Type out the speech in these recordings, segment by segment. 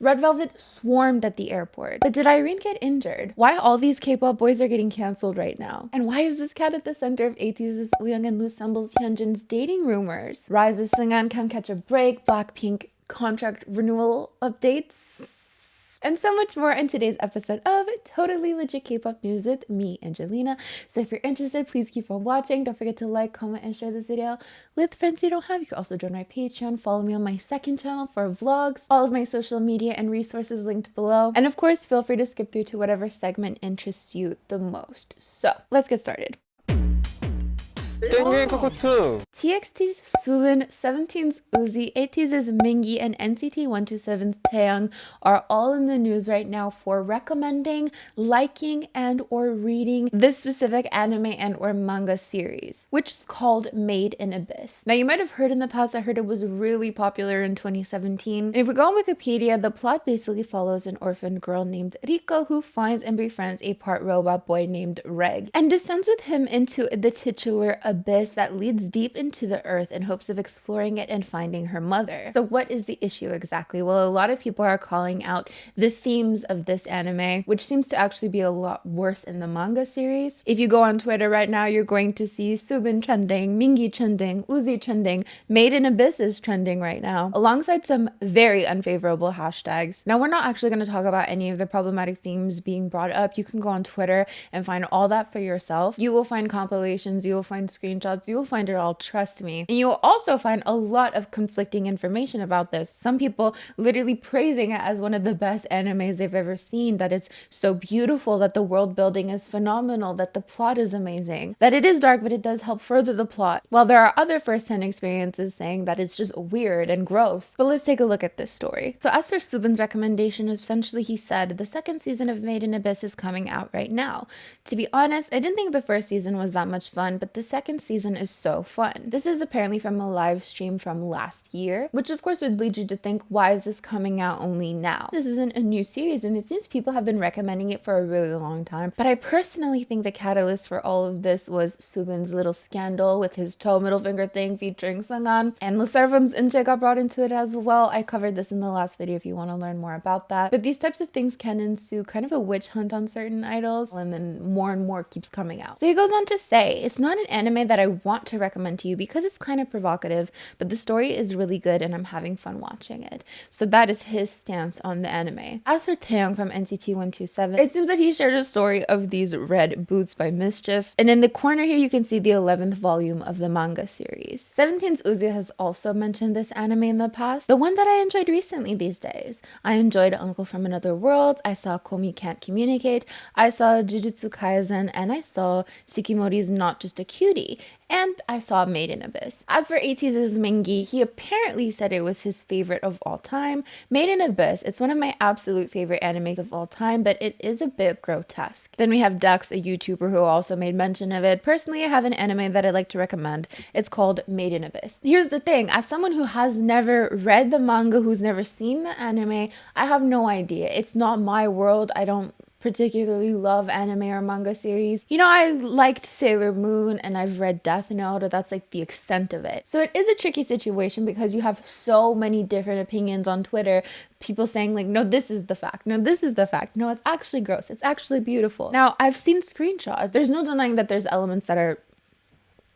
Red Velvet swarmed at the airport. But did Irene get injured? Why all these K-pop boys are getting cancelled right now? And why is this cat at the center of Ateez's, Wooyoung and Loosemble's, Hyunjin's dating rumors? Riize Seunghan can catch a break, BLACKPINK contract renewal updates, and so much more in today's episode of Totally Legit K-pop News with me, Angelina. So if you're interested, please keep on watching. Don't forget to like, comment, and share this video with friends you don't have. You can also join my Patreon, follow me on my second channel for vlogs, all of my social media and resources linked below. And of course, feel free to skip through to whatever segment interests you the most. So let's get started. TXT Soobin, 17's Woozi, Ateez's Mingi, and NCT 127's Taeyong are all in the news right now for recommending, liking, and or reading this specific anime and or manga series, which is called Made in Abyss. Now, you might have heard in the past, I heard it was really popular in 2017. And if we go on Wikipedia, the plot basically follows an orphan girl named Rico who finds and befriends a part robot boy named Reg and descends with him into the titular abyss that leads deep into the earth in hopes of exploring it and finding her mother. So what is the issue exactly? Well, a lot of people are calling out the themes of this anime, which seems to actually be a lot worse in the manga series. If you go on Twitter right now, you're going to see Soobin trending, Mingi trending, Woozi trending, Made in Abyss is trending right now, alongside some very unfavorable hashtags. Now, we're not actually going to talk about any of the problematic themes being brought up. You can go on Twitter and find all that for yourself. You will find compilations, you will find screenshots, you will find it all, trust me. And you will also find a lot of conflicting information about this. Some people literally praising it as one of the best animes they've ever seen, that it's so beautiful, that the world building is phenomenal, that the plot is amazing, that it is dark but it does help further the plot, while there are other first-hand experiences saying that it's just weird and gross. But let's take a look at this story. So as for Soobin's recommendation, essentially he said the second season of Made in Abyss is coming out right now. To be honest, I didn't think the first season was that much fun, but the second season is so fun. This is apparently from a live stream from last year, which of course would lead you to think, why is this coming out only now? This isn't a new series, and it seems people have been recommending it for a really long time. But I personally think the catalyst for all of this was Soobin's little scandal with his toe middle finger thing featuring Seunghan, and Le Servum's Inche got brought into it as well. I covered this in the last video if you want to learn more about that. But these types of things can ensue kind of a witch hunt on certain idols, and then more and more keeps coming out. So he goes on to say, it's not an anime that I want to recommend to you because it's kind of provocative, but the story is really good and I'm having fun watching it. So that is his stance on the anime. As for Taeyong from NCT 127, it seems that he shared a story of these red boots by Mischief, and in the corner here you can see the 11th volume of the manga series. 17's Woozi has also mentioned this anime in the past, the one that I enjoyed recently these days. I enjoyed Uncle from Another World, I saw Komi Can't Communicate, I saw Jujutsu Kaisen, and I saw Shikimori's Not Just a Cutie, and I saw Made in Abyss. As for Ateez's Mingi, he apparently said it was his favorite of all time. Made in Abyss, it's one of my absolute favorite animes of all time, but it is a bit grotesque. Then we have Dex, a YouTuber who also made mention of it. Personally, I have an anime that I'd like to recommend. It's called Made in Abyss. Here's the thing, as someone who has never read the manga, who's never seen the anime, I have no idea. It's not my world. I don't particularly love anime or manga series. You know, I liked Sailor Moon and I've read Death Note, but that's like the extent of it. So it is a tricky situation because you have so many different opinions on Twitter. People saying like, no, this is the fact. No, this is the fact. No, it's actually gross. It's actually beautiful. Now, I've seen screenshots. There's no denying that there's elements that are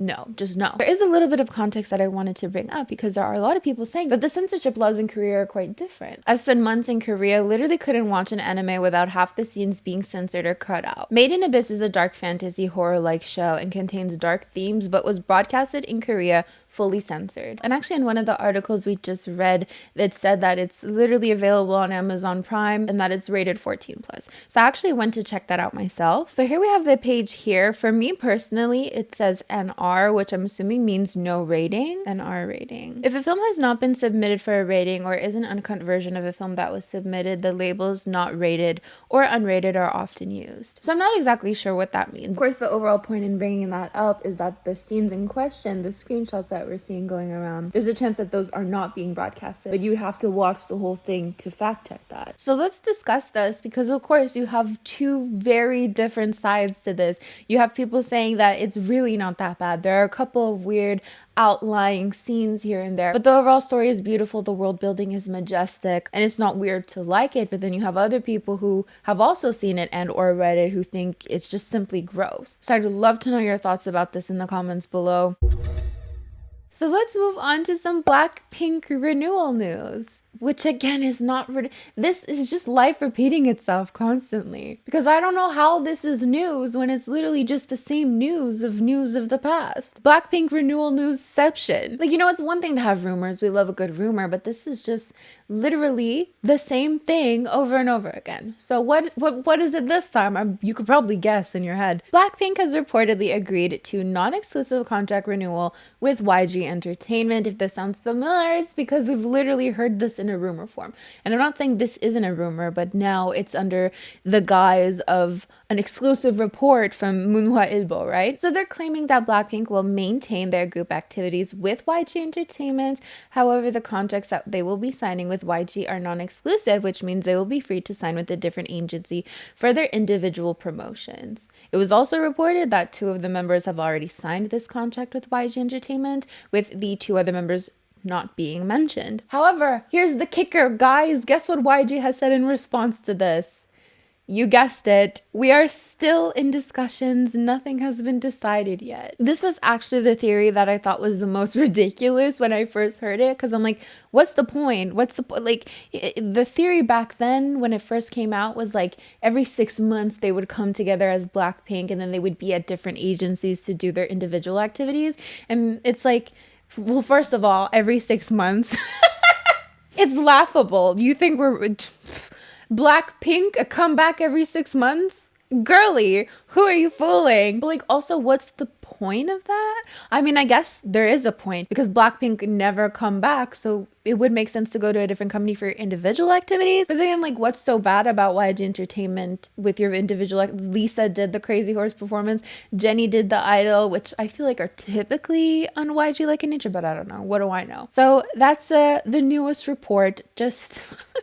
no, just no. There is a little bit of context that I wanted to bring up because there are a lot of people saying that the censorship laws in Korea are quite different. I've spent months in Korea, literally couldn't watch an anime without half the scenes being censored or cut out. Made in Abyss is a dark fantasy horror-like show and contains dark themes, but was broadcasted in Korea fully censored. And actually in one of the articles we just read, it said that it's literally available on Amazon Prime and that it's rated 14+. So I actually went to check that out myself. So here we have the page here. For me personally, it says NR, which I'm assuming means no rating. NR rating. If a film has not been submitted for a rating or is an uncut version of a film that was submitted, the labels not rated or unrated are often used. So I'm not exactly sure what that means. Of course, the overall point in bringing that up is that the scenes in question, the screenshots that that we're seeing going around, there's a chance that those are not being broadcasted, but you have to watch the whole thing to fact check that. So let's discuss this, because of course you have two very different sides to this. You have people saying that it's really not that bad. There are a couple of weird outlying scenes here and there, but the overall story is beautiful, the world building is majestic, and it's not weird to like it. But then you have other people who have also seen it and or read it who think it's just simply gross. So I'd love to know your thoughts about this in the comments below. So let's move on to some BLACKPINK renewal news, which again is not this is just life repeating itself constantly, because I don't know how this is news when it's literally just the same news of the past. BLACKPINK renewal newsception. Like, you know, it's one thing to have rumors, we love a good rumor, but this is just literally the same thing over and over again. So what is it this time? You could probably guess in your head. BLACKPINK has reportedly agreed to non-exclusive contract renewal with YG Entertainment. If this sounds familiar, it's because we've literally heard this in a rumor form. And I'm not saying this isn't a rumor, but now it's under the guise of an exclusive report from Munhwa Ilbo, right? So they're claiming that BLACKPINK will maintain their group activities with YG Entertainment. However, the contracts that they will be signing with YG are non-exclusive, which means they will be free to sign with a different agency for their individual promotions. It was also reported that 2 of the members have already signed this contract with YG Entertainment, with the 2 other members not being mentioned. However, here's the kicker, guys. Guess what YG has said in response to this? You guessed it. We are still in discussions. Nothing has been decided yet. This was actually the theory that I thought was the most ridiculous when I first heard it, because I'm like, what's the point? Like, the theory back then when it first came out was like every 6 months they would come together as BLACKPINK, and then they would be at different agencies to do their individual activities. And it's like, well, first of all, every 6 months, it's laughable. You think we're BLACKPINK a comeback every 6 months? Girly, who are you fooling? But like, also, what's the point of that? I mean, I guess there is a point, because BLACKPINK never come back, so it would make sense to go to a different company for your individual activities. But then, like, what's so bad about YG Entertainment with your individual? Lisa did the Crazy Horse performance, Jennie did the Idol, which I feel like are typically on YG like in nature, but I don't know. What do I know? So that's the newest report.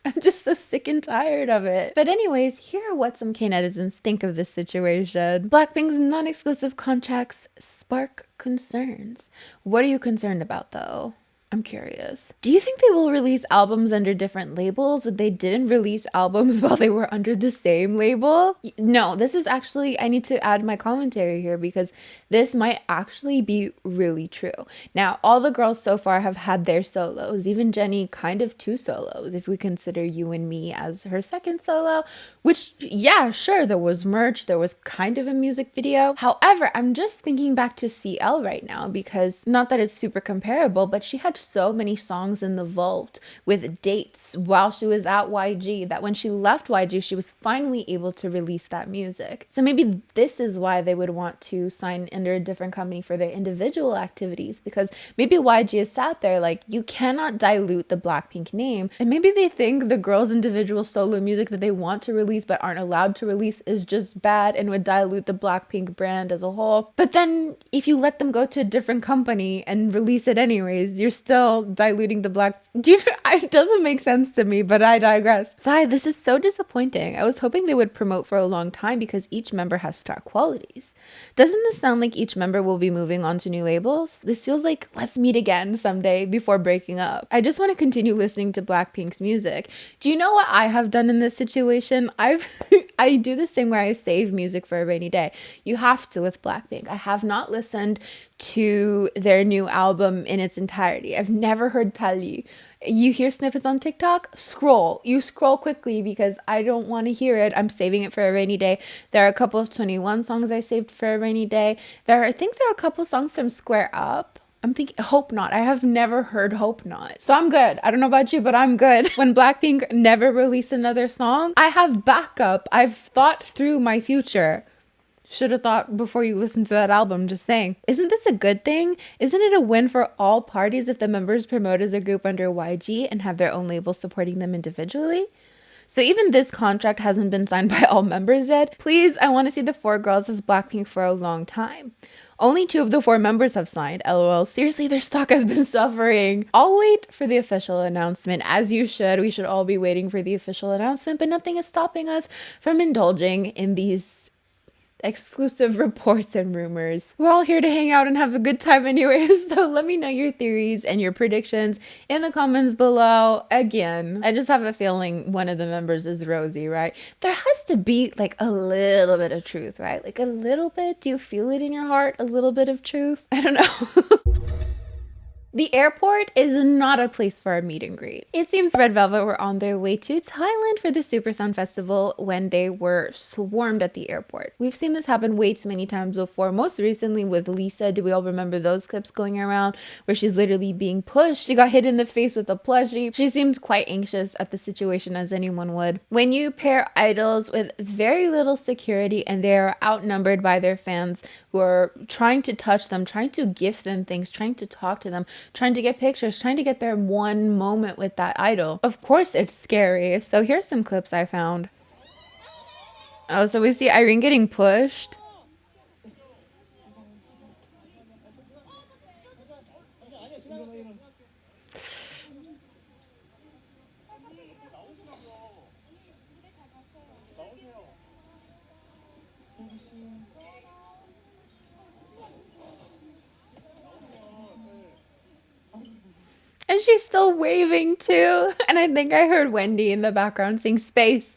I'm just so sick and tired of it. But anyways, here are what some K-netizens think of this situation. BLACKPINK's non-exclusive contracts spark concerns. What are you concerned about, though? I'm curious. Do you think they will release albums under different labels, but they didn't release albums while they were under the same label? No, this is actually, I need to add my commentary here, because this might actually be really true. Now, all the girls so far have had their solos, even Jennie kind of 2 solos, if we consider You and Me as her second solo, which, yeah, sure, there was merch, there was kind of a music video. However, I'm just thinking back to CL right now, because not that it's super comparable, but she had so many songs in the vault with dates while she was at YG that when she left YG, she was finally able to release that music. So maybe this is why they would want to sign under a different company for their individual activities, because maybe YG has sat there like, you cannot dilute the BLACKPINK name, and maybe they think the girls' individual solo music that they want to release but aren't allowed to release is just bad and would dilute the BLACKPINK brand as a whole. But then if you let them go to a different company and release it anyways, you're still diluting the black. It doesn't make sense to me, but I digress. Sigh, this is so disappointing. I was hoping they would promote for a long time, because each member has star qualities. Doesn't this sound like each member will be moving on to new labels? This feels like let's meet again someday before breaking up. I just want to continue listening to BLACKPINK's music. Do you know what I have done in this situation? I do this thing where I save music for a rainy day. You have to with BLACKPINK. I have not listened to their new album in its entirety. I've never heard Tali. You hear snippets on TikTok? You scroll quickly, because I don't want to hear it. I'm saving it for a rainy day. There are a couple of 21 songs I saved for a rainy day. I think there are a couple songs from Square Up. I'm thinking Hope Not. I have never heard Hope Not. So I'm good. I don't know about you, but I'm good. When BLACKPINK never release another song, I have backup. I've thought through my future. Should have thought before you listen to that album, just saying. Isn't this a good thing? Isn't it a win for all parties if the members promote as a group under YG and have their own label supporting them individually? So even this contract hasn't been signed by all members yet. Please, I want to see the 4 girls as Blackpink for a long time. Only 2 of the 4 members have signed. LOL. Seriously, their stock has been suffering. I'll wait for the official announcement, as you should. We should all be waiting for the official announcement, but nothing is stopping us from indulging in these exclusive reports and rumors. We're all here to hang out and have a good time anyways, so let me know your theories and your predictions in the comments below. Again, I just have a feeling one of the members is Rosie, right? There has to be like a little bit of truth, right? Like a little bit. Do you feel it in your heart? A little bit of truth? I don't know. The airport is not a place for a meet and greet. It seems Red Velvet were on their way to Thailand for the Super Sound Festival when they were swarmed at the airport. We've seen this happen way too many times before, most recently with Lisa. Do we all remember those clips going around where she's literally being pushed? She got hit in the face with a plushie. She seemed quite anxious at the situation, as anyone would. When you pair idols with very little security and they are outnumbered by their fans who are trying to touch them, trying to gift them things, trying to talk to them, trying to get pictures, trying to get their one moment with that idol. Of course it's scary. So here's some clips I found. Oh, so we see Irene getting pushed. And she's still waving too. And I think I heard Wendy in the background sing Space.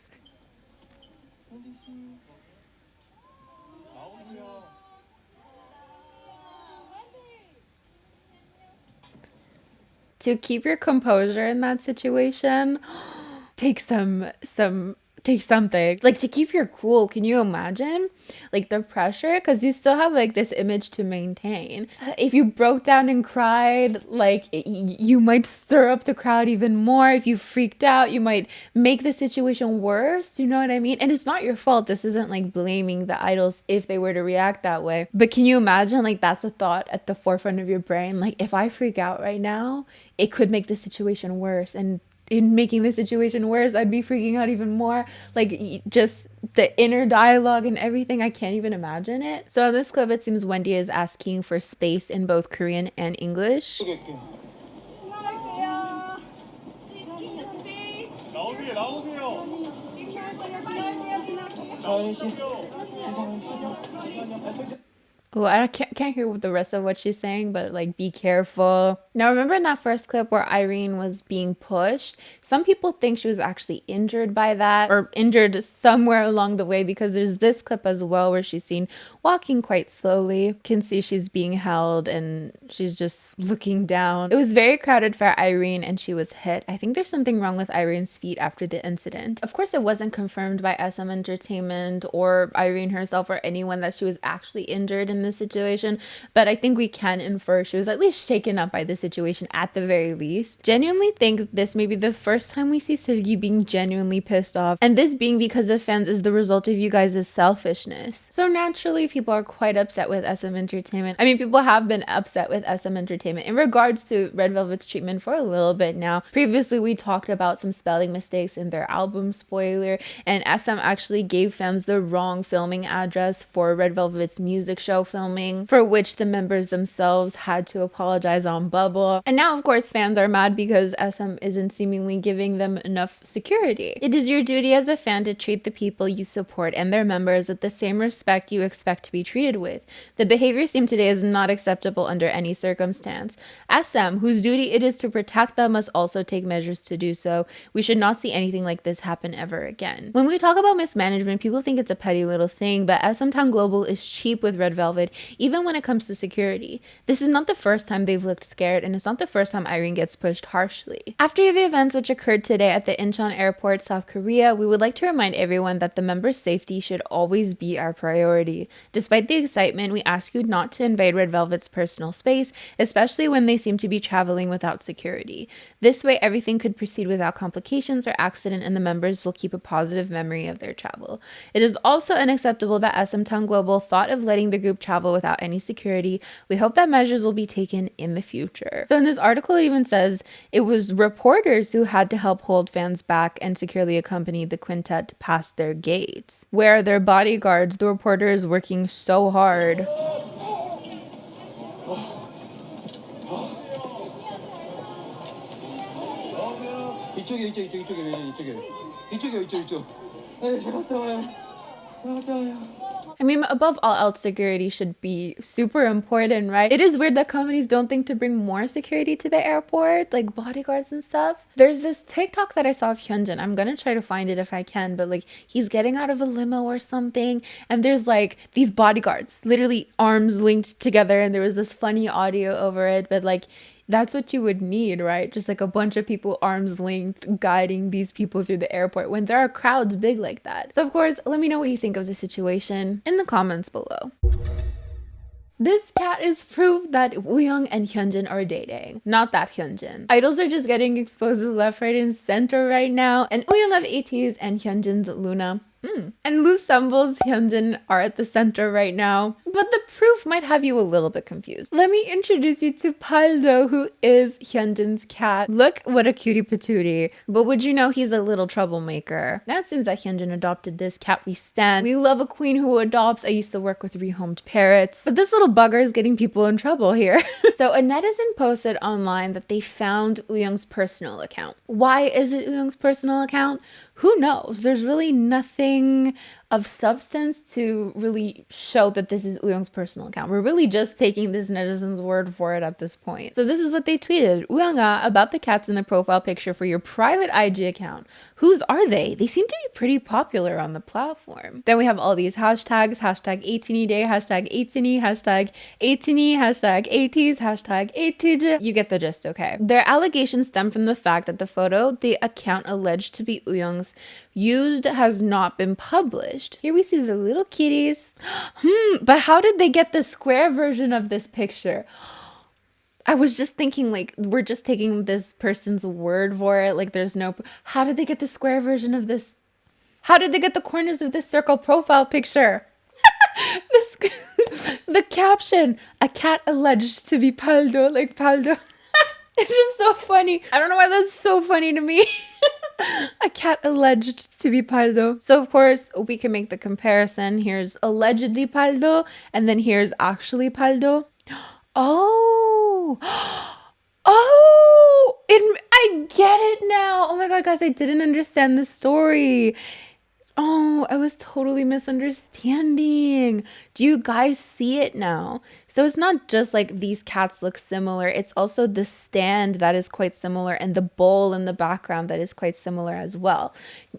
To keep your composure in that situation, take something. Like, to keep your cool, can you imagine? Like, the pressure, because you still have like this image to maintain. If you broke down and cried, like, you might stir up the crowd even more. If you freaked out, you might make the situation worse. You know what I mean? And it's not your fault. This isn't like blaming the idols if they were to react that way. But can you imagine, like, that's a thought at the forefront of your brain? Like, if I freak out right now, it could make the situation worse. And in making the situation worse, I'd be freaking out even more. Like, just the inner dialogue and everything, I can't even imagine it. So in this clip, it seems Wendy is asking for space in both Korean and English. Oh, I can't hear the rest of what she's saying, but like, be careful. Now, remember in that first clip where Irene was being pushed? Some people think she was actually injured by that, or injured somewhere along the way, because there's this clip as well where she's seen walking quite slowly. You can see she's being held and she's just looking down. It was very crowded for Irene and she was hit. I think there's something wrong with Irene's feet after the incident. Of course, it wasn't confirmed by SM Entertainment or Irene herself or anyone that she was actually injured in this situation, but I think we can infer she was at least shaken up by the situation at the very least. Genuinely think this may be the first time we see Seulgi being genuinely pissed off, and this being because of fans is the result of you guys' selfishness. So naturally, people are quite upset with SM Entertainment. I mean, people have been upset with SM Entertainment in regards to Red Velvet's treatment for a little bit now. Previously, we talked about some spelling mistakes in their album Spoiler, and SM actually gave fans the wrong filming address for Red Velvet's music show filming, for which the members themselves had to apologize on Bubble. And now, of course, fans are mad because SM isn't seemingly giving them enough security. It is your duty as a fan to treat the people you support and their members with the same respect you expect to be treated with. The behavior seen today is not acceptable under any circumstance. SM, whose duty it is to protect them, must also take measures to do so. We should not see anything like this happen ever again. When we talk about mismanagement, people think it's a petty little thing, but SM Town Global is cheap with Red Velvet, even when it comes to security. This is not the first time they've looked scared, and it's not the first time Irene gets pushed harshly. After the events which occurred today at the Incheon Airport, South Korea, we would like to remind everyone that the members' safety should always be our priority. Despite the excitement, we ask you not to invade Red Velvet's personal space, especially when they seem to be traveling without security. This way, everything could proceed without complications or accident, and the members will keep a positive memory of their travel. It is also unacceptable that SM Town Global thought of letting the group travel without any security. We hope that measures will be taken in the future. So in this article, it even says it was reporters who had had to help hold fans back and securely accompany the quintet past their gates. Where are their bodyguards? The reporter is working so hard. I mean, above all else, security should be super important, right? It is weird that companies don't think to bring more security to the airport, like bodyguards and stuff. There's this TikTok that I saw of Hyunjin. I'm gonna try to find it if I can, but like he's getting out of a limo or something, and there's like these bodyguards, literally arms linked together, and there was this funny audio over it, but like that's what you would need, right? Just like a bunch of people arms linked guiding these people through the airport when there are crowds big like that. So of course, let me know what you think of the situation in the comments below. This cat is proof that Wooyoung and Hyunjin are dating. Not that Hyunjin. Idols are just getting exposed left, right, and center right now. And Wooyoung have Ateez and Hyunjin's Luna. And Loosemble's Hyunjin are at the center right now. But the proof might have you a little bit confused. Let me introduce you to Paldo, who is Hyunjin's cat. Look, what a cutie patootie. But would you know he's a little troublemaker? Now it seems that Hyunjin adopted this cat we stand. We love a queen who adopts. I used to work with rehomed parrots. But this little bugger is getting people in trouble here. So a netizen posted online that they found Wooyoung's personal account. Why is it Wooyoung's personal account? Who knows? There's really nothing of substance to really show that this is Wooyoung's personal account. We're really just taking this netizen's word for it at this point. So this is what they tweeted. Wooyoung about the cats in the profile picture for your private IG account. Whose are they? They seem to be pretty popular on the platform. Then we have all these hashtags. Hashtag 18 day, hashtag 18, hashtag 18, hashtag Ateez, hashtag Ateez. You get the gist, okay? Their allegations stem from the fact that the photo the account alleged to be Wooyoung's used has not been published. Here we see the little kitties. But how did they get the square version of this picture? I was just thinking, like, we're just taking this person's word for it. Like, there's no... How did they get the square version of this? How did they get the corners of this circle profile picture? The caption, a cat alleged to be Paldo, like Paldo. It's just so funny. I don't know why that's so funny to me. A cat alleged to be Paldo. So of course we can make the comparison. Here's allegedly Paldo, and then here's actually Paldo. Oh, I get it now. Oh my god, guys, I didn't understand the story. Oh, I was totally misunderstanding. Do you guys see it now? So it's not just like these cats look similar. It's also the stand that is quite similar and the bowl in the background that is quite similar as well.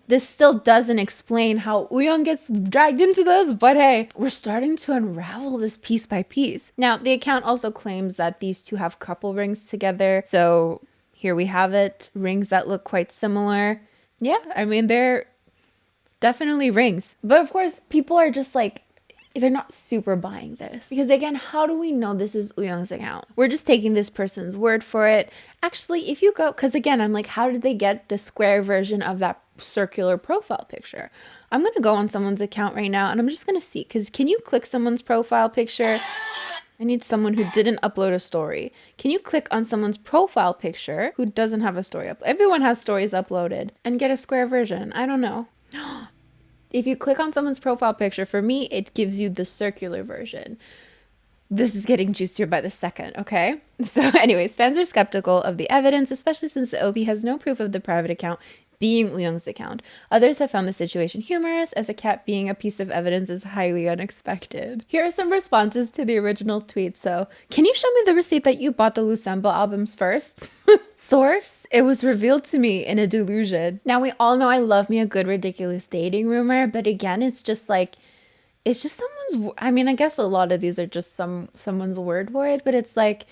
This still doesn't explain how Wooyoung gets dragged into this, but hey, we're starting to unravel this piece by piece. Now, the account also claims that these two have couple rings together. So here we have it. Rings that look quite similar. Yeah, I mean, they're definitely rings. But of course, people are just like, they're not super buying this. Because again, how do we know this is Wooyoung's account? We're just taking this person's word for it. Actually, if you go, because again, I'm like, how did they get the square version of that circular profile picture? I'm going to go on someone's account right now and I'm just going to see. Because can you click someone's profile picture? I need someone who didn't upload a story. Can you click on someone's profile picture who doesn't have a story up? Everyone has stories uploaded and get a square version. I don't know. If you click on someone's profile picture, for me, it gives you the circular version. This is getting juicier by the second, okay? So anyways, fans are skeptical of the evidence, especially since the OP has no proof of the private account being Wooyoung's account. Others have found the situation humorous, as a cat being a piece of evidence is highly unexpected. Here are some responses to the original tweet. So, can you show me the receipt that you bought the Loosemble albums first? Source, it was revealed to me in a delusion. Now, we all know I love me a good ridiculous dating rumor, but again, it's just like, it's just someone's, I mean, I guess a lot of these are just someone's word for it, but it's like,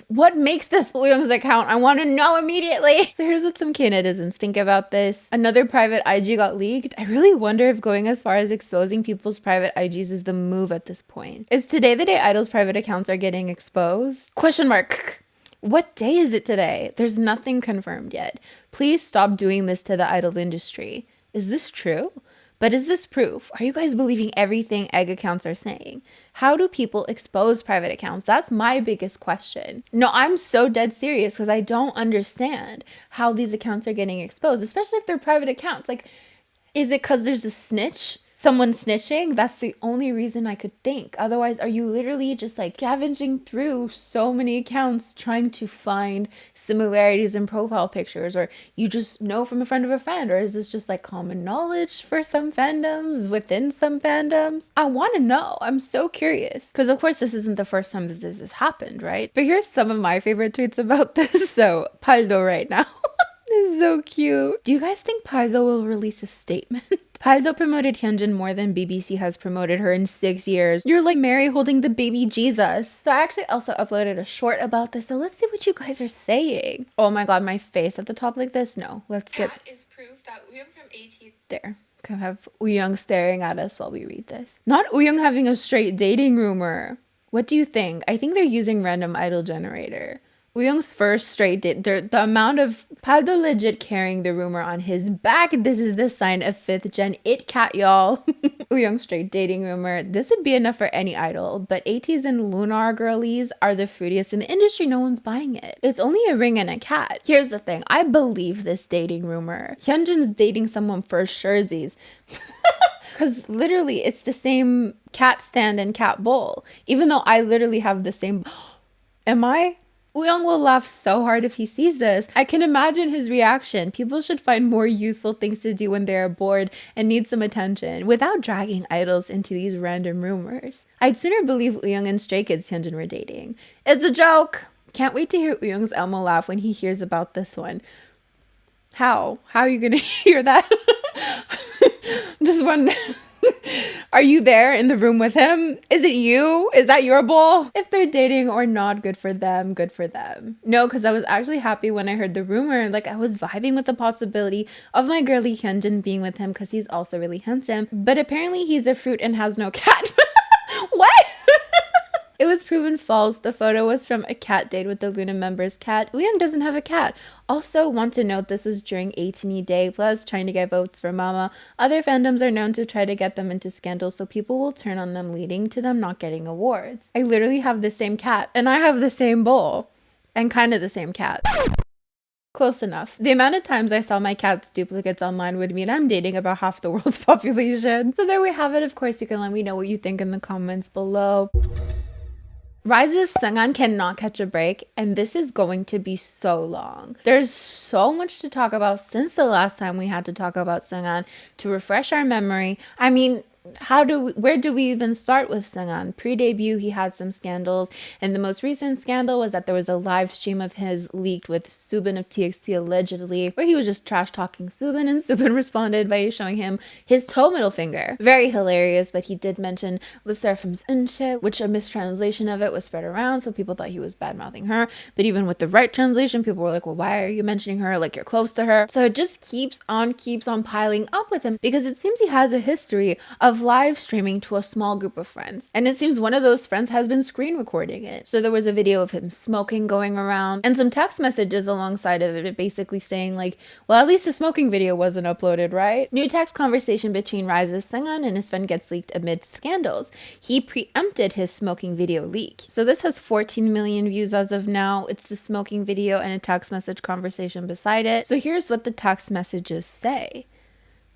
what makes this Wooyoung's account? I want to know immediately. So here's what some K-netizens think about this. Another private IG got leaked. I really wonder if going as far as exposing people's private IGs is the move at this point. Is today the day idols' private accounts are getting exposed? Question mark. What day is it today? There's nothing confirmed yet. Please stop doing this to the idol industry. Is this true? But is this proof? Are you guys believing everything egg accounts are saying? How do people expose private accounts? That's my biggest question. No, I'm so dead serious because I don't understand how these accounts are getting exposed, especially if they're private accounts. Like, is it because there's a snitch? Someone snitching? That's the only reason I could think. Otherwise, are you literally just like scavenging through so many accounts trying to find similarities in profile pictures, or you just know from a friend of a friend, or is this just like common knowledge for some fandoms within some fandoms? I want to know. I'm so curious because of course this isn't the first time that this has happened, right? But here's some of my favorite tweets about this. So Paldo right now. This is so cute. Do you guys think Paldo will release a statement? Paldo promoted Hyunjin more than BBC has promoted her in 6 years. You're like Mary holding the baby Jesus. So I actually also uploaded a short about this. So let's see what you guys are saying. Oh my god, my face at the top like this? No, let's get... That is proof that Wooyoung from Ateez... There. Can have Wooyoung staring at us while we read this. Not Wooyoung having a straight dating rumor. What do you think? I think they're using random idol generator. Wooyoung's first straight date, the amount of Paldo legit carrying the rumor on his back. This is the sign of 5th gen it cat, y'all. Wooyoung straight dating rumor. This would be enough for any idol, but Ateez and Lunar girlies are the fruitiest in the industry. No one's buying it. It's only a ring and a cat. Here's the thing. I believe this dating rumor. Hyunjin's dating someone for surezies. Because literally it's the same cat stand and cat bowl. Even though I literally have the same... Am I? Wooyoung will laugh so hard if he sees this. I can imagine his reaction. People should find more useful things to do when they're bored and need some attention without dragging idols into these random rumors. I'd sooner believe Wooyoung and Stray Kids Hyunjin were dating. It's a joke! Can't wait to hear Wooyoung's Elmo laugh when he hears about this one. How? How are you gonna hear that? Just wondering. Are you there in the room with him? Is it you? Is that your bowl? If they're dating or not, good for them. Good for them. No, because I was actually happy when I heard the rumor. Like, I was vibing with the possibility of my girly Hyunjin being with him because he's also really handsome. But apparently he's a fruit and has no cat. What? It was proven false. The photo was from a cat date with the Luna member's cat. Wooyoung doesn't have a cat. Also, want to note this was during 18 Day Plus, trying to get votes for Mama. Other fandoms are known to try to get them into scandals, so people will turn on them, leading to them not getting awards. I literally have the same cat, and I have the same bowl, and kind of the same cat. Close enough. The amount of times I saw my cat's duplicates online would mean I'm dating about half the world's population. So there we have it. Of course, you can let me know what you think in the comments below. Riize Seunghan cannot catch a break, and this is going to be so long. There's so much to talk about since the last time we had to talk about Seunghan. To refresh our memory, I mean, where do we even start with Seunghan? Pre-debut, he had some scandals, and the most recent scandal was that there was a live stream of his leaked with Soobin of TXT allegedly, where he was just trash talking Soobin, and Soobin responded by showing him his toe middle finger. Very hilarious, but he did mention the Seraphim's Unche, which a mistranslation of it was spread around, so people thought he was bad mouthing her. But even with the right translation, people were like, well, why are you mentioning her? Like, you're close to her. So it just keeps on piling up with him, because it seems he has a history of live streaming to a small group of friends, and it seems one of those friends has been screen recording it. So there was a video of him smoking going around, and some text messages alongside of it basically saying like, well, at least the smoking video wasn't uploaded, right? New text conversation between Riize Seunghan and his friend gets leaked amid scandals. He preempted his smoking video leak. So this has 14 million views as of now. It's the smoking video and a text message conversation beside it. So here's what the text messages say.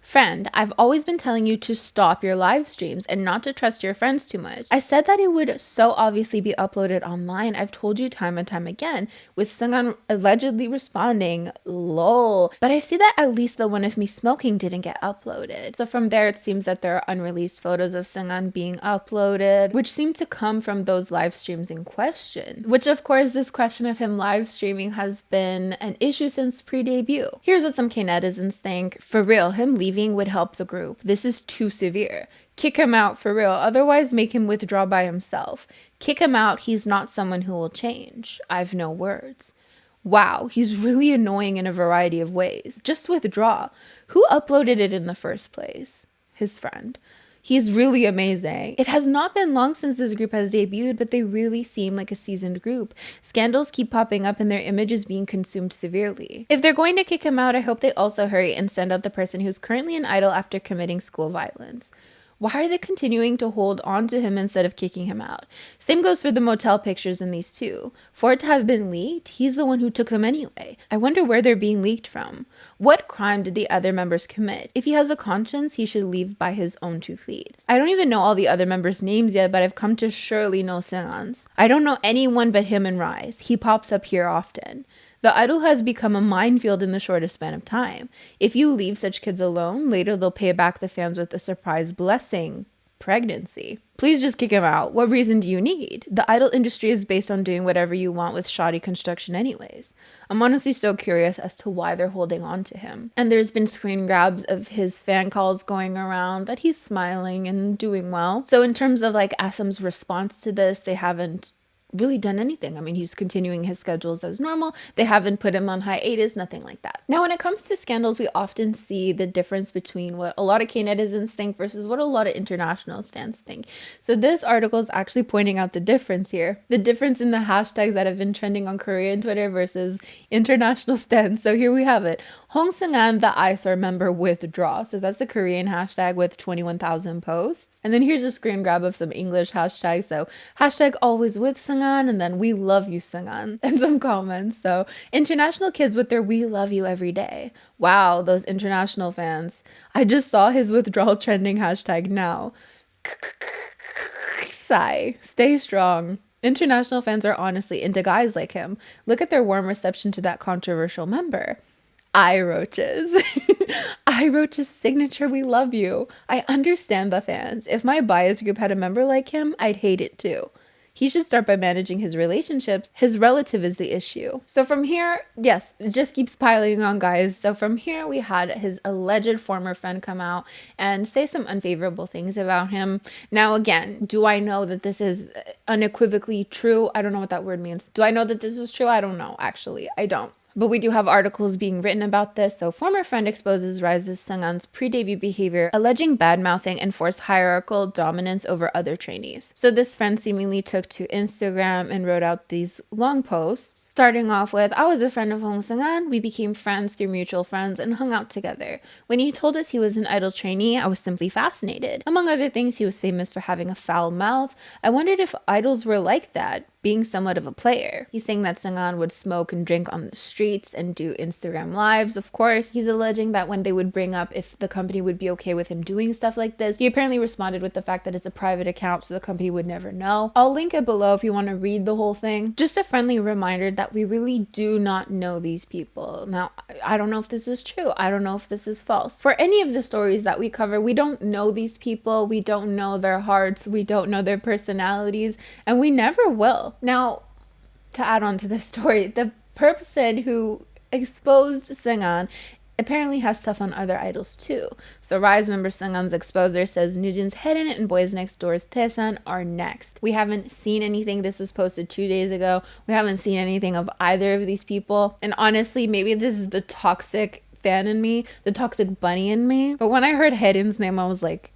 Friend, I've always been telling you to stop your live streams and not to trust your friends too much. I said that it would so obviously be uploaded online. I've told you time and time again, with Seunghan allegedly responding, lol. But I see that at least the one of me smoking didn't get uploaded. So from there, it seems that there are unreleased photos of Seunghan being uploaded, which seem to come from those live streams in question. Which of course, this question of him live streaming has been an issue since pre-debut. Here's what some K-netizens think. For real, him leaving would help the group. This is too severe. Kick him out for real. Otherwise, make him withdraw by himself. Kick him out. He's not someone who will change. I've no words. Wow, he's really annoying in a variety of ways. Just withdraw. Who uploaded it in the first place? His friend. He's really amazing. It has not been long since this group has debuted, but they really seem like a seasoned group. Scandals keep popping up and their image is being consumed severely. If they're going to kick him out, I hope they also hurry and send out the person who's currently an idol after committing school violence. Why are they continuing to hold on to him instead of kicking him out? Same goes for the motel pictures in these two. For it to have been leaked, he's the one who took them anyway. I wonder where they're being leaked from. What crime did the other members commit? If he has a conscience, he should leave by his own 2 feet. I don't even know all the other members' names yet, but I've come to surely know Seunghan's. I don't know anyone but him and Riize. He pops up here often. The idol has become a minefield in the shortest span of time. If you leave such kids alone, later they'll pay back the fans with a surprise blessing. Pregnancy. Please just kick him out. What reason do you need? The idol industry is based on doing whatever you want with shoddy construction anyways. I'm honestly so curious as to why they're holding on to him. And there's been screen grabs of his fan calls going around that he's smiling and doing well. So in terms of like SM's response to this, they haven't really done anything. I mean, he's continuing his schedules as normal. They haven't put him on hiatus, nothing like that. Now, when it comes to scandals, we often see the difference between what a lot of K-netizens think versus what a lot of international stans think. So this article is actually pointing out the difference here. The difference in the hashtags that have been trending on Korean Twitter versus international stans. So here we have it. Hong Seunghan, the eyesore member, withdraw. So that's the Korean hashtag with 21,000 posts. And then here's a screen grab of some English hashtags. So hashtag always with Seunghan, and then we love you Seunghan, and some comments. So international kids with their we love you every day. Wow, those international fans. I just saw his withdrawal trending hashtag now. Sigh. Stay strong. International fans are honestly into guys like him. Look at their warm reception to that controversial member. Eye roaches. Eye roaches signature we love you. I understand the fans. If my bias group had a member like him, I'd hate it too. He should start by managing his relationships. His relative is the issue. So from here, yes, it just keeps piling on, guys. So from here, we had his alleged former friend come out and say some unfavorable things about him. Now, again, do I know that this is unequivocally true? I don't know what that word means. Do I know that this is true? I don't know, actually. I don't. But we do have articles being written about this. So former friend exposes Riize Seunghan's pre-debut behavior, alleging bad-mouthing and forced hierarchical dominance over other trainees. So this friend seemingly took to Instagram and wrote out these long posts. Starting off with, I was a friend of Hong Seunghan. We became friends through mutual friends and hung out together. When he told us he was an idol trainee, I was simply fascinated. Among other things, he was famous for having a foul mouth. I wondered if idols were like that, being somewhat of a player. He's saying that Seunghan would smoke and drink on the streets and do Instagram lives, of course. He's alleging that when they would bring up if the company would be okay with him doing stuff like this, he apparently responded with the fact that it's a private account, so the company would never know. I'll link it below if you want to read the whole thing. Just a friendly reminder that we really do not know these people. Now, I don't know if this is true. I don't know if this is false. For any of the stories that we cover, we don't know these people. We don't know their hearts. We don't know their personalities, and we never will. Now, to add on to the story, the person who exposed Seunghan apparently has stuff on other idols too. So Riize member Seunghan's exposer says Nujin's Hidden and Boys Next Door's Taesan are next. We haven't seen anything. This was posted 2 days ago. We haven't seen anything of either of these people. And honestly, maybe this is the toxic fan in me, the toxic bunny in me. But when I heard Hidden's name, I was like,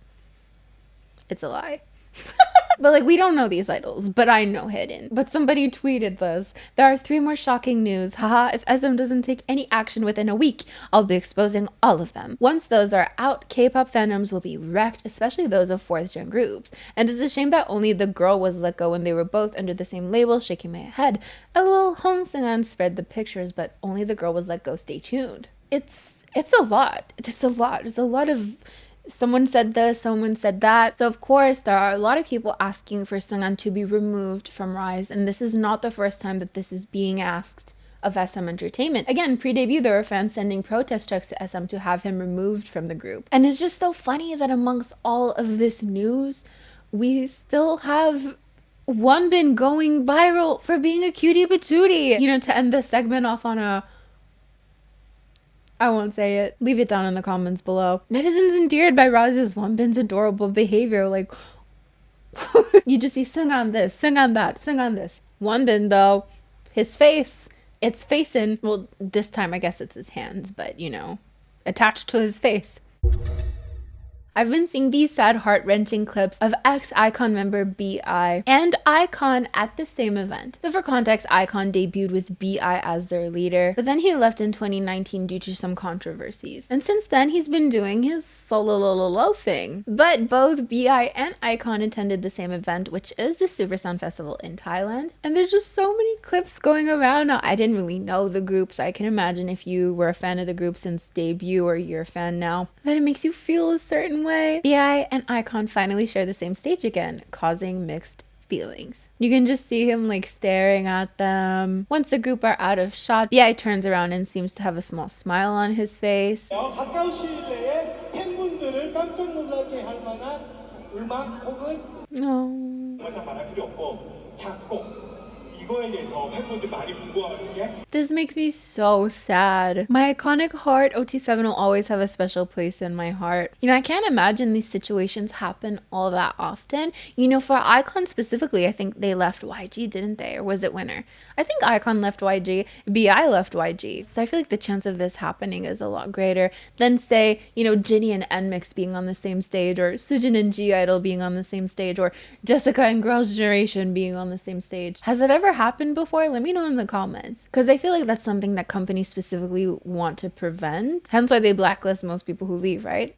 it's a lie. But like, we don't know these idols, but I know Hidden. But somebody tweeted this. There are 3 more shocking news. Haha, if SM doesn't take any action within a week, I'll be exposing all of them. Once those are out, K-pop fandoms will be wrecked, especially those of 4th gen groups. And it's a shame that only the girl was let go when they were both under the same label, shaking my head. A little Hong Seunghan spread the pictures, but only the girl was let go. Stay tuned. It's a lot. There's a lot of someone said this, someone said that. So of course, there are a lot of people asking for Seunghan to be removed from Riize, and this is not the first time that this is being asked of SM Entertainment. Again, pre-debut, there were fans sending protest checks to SM to have him removed from the group. And it's just so funny that amongst all of this news, we still have Wannabe going viral for being a cutie patootie. You know, to end this segment off on a, I won't say it. Leave it down in the comments below. Netizens endeared by Riize's Wannabe's adorable behavior. Like, you just see Seunghan this, Seunghan that, Seunghan this. Wannabe though, his face, it's facing, well, this time I guess it's his hands, but you know, attached to his face. I've been seeing these sad, heart-wrenching clips of ex-iKON member B.I and iKON at the same event. So for context, iKON debuted with B.I as their leader, but then he left in 2019 due to some controversies. And since then, he's been doing his solo thing. But both B.I and iKON attended the same event, which is the Supersound Festival in Thailand. And there's just so many clips going around. Now, I didn't really know the group, so I can imagine if you were a fan of the group since debut or you're a fan now, that it makes you feel a certain way. B.I and iKON finally share the same stage again, causing mixed feelings. You can just see him like staring at them. Once the group are out of shot, B.I turns around and seems to have a small smile on his face. This makes me so sad. My iconic heart, OT7 will always have a special place in my heart. You know, I can't imagine these situations happen all that often. You know, for iKON specifically, I think they left YG, didn't they? Or was it Winner? I think iKON left YG, B.I left YG. So I feel like the chance of this happening is a lot greater than, say, you know, Jinny and NMIXX being on the same stage, or Sujin and G-Idol being on the same stage, or Jessica and Girls' Generation being on the same stage. Has it ever happened before? Let me know in the comments, because I feel like that's something that companies specifically want to prevent, hence why they blacklist most people who leave, right?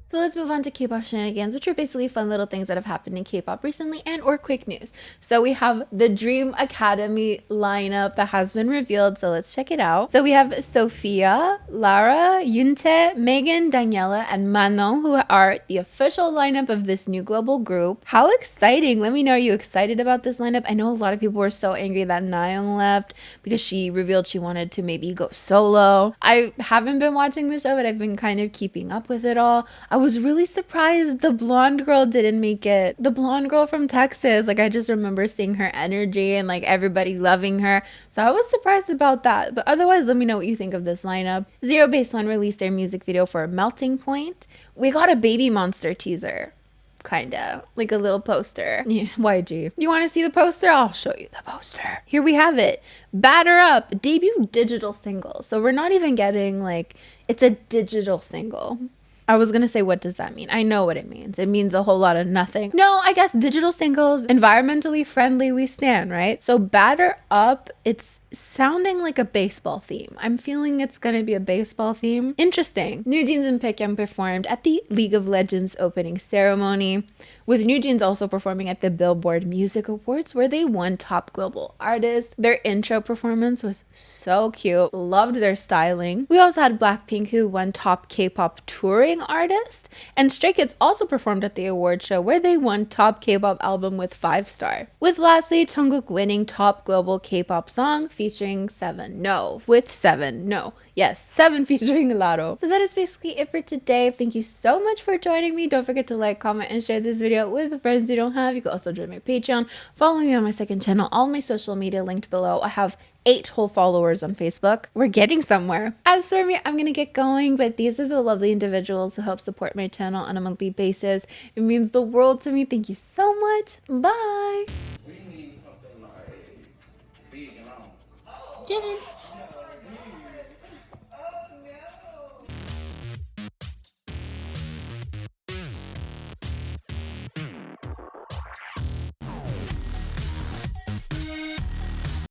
So let's move on to Kpop Shenanigans, which are basically fun little things that have happened in K-pop recently and or quick news. So we have the Dream Academy lineup that has been revealed, so let's check it out. So we have Sophia, Lara, Yoontae, Megan, Daniela, and Manon, who are the official lineup of this new global group. How exciting! Let me know, are you excited about this lineup? I know a lot of people were so angry that Taeyong left because she revealed she wanted to maybe go solo. I haven't been watching the show, but I've been kind of keeping up with it all. I was really surprised the blonde girl didn't make it. The blonde girl from Texas, like I just remember seeing her energy and like everybody loving her. So I was surprised about that. But otherwise, let me know what you think of this lineup. Zero Base One released their music video for Melting Point. We got a Baby Monster teaser. Kinda like a little poster. Yeah, YG. You want to see the poster? I'll show you the poster. Here we have it. Batter Up, debut digital single. So we're not even getting like, it's a digital single. I was gonna say, what does that mean? I know what it means. It means a whole lot of nothing. No, I guess digital singles, environmentally friendly, we stand, right? So Batter Up, it's sounding like a baseball theme. I'm feeling it's gonna be a baseball theme. Interesting. NewJeans and Baekhyun performed at the League of Legends opening ceremony, with NewJeans also performing at the Billboard Music Awards, where they won Top Global Artist. Their intro performance was so cute. Loved their styling. We also had BLACKPINK, who won Top K-Pop Touring Artist, and Stray Kids also performed at the award show, where they won Top K-Pop Album with 5-star. With lastly, Jungkook winning Top Global K-Pop Song featuring Seven. No, with Seven. No. Yes, Seven featuring Laro. So that is basically it for today. Thank you so much for joining me. Don't forget to like, comment, and share this video with friends you don't have. You can also join my Patreon. Follow me on my second channel. All my social media linked below. I have 8 whole followers on Facebook. We're getting somewhere. As for me, I'm gonna get going, but these are the lovely individuals who help support my channel on a monthly basis. It means the world to me. Thank you so much. Bye. We need something like big and long. Jimmy.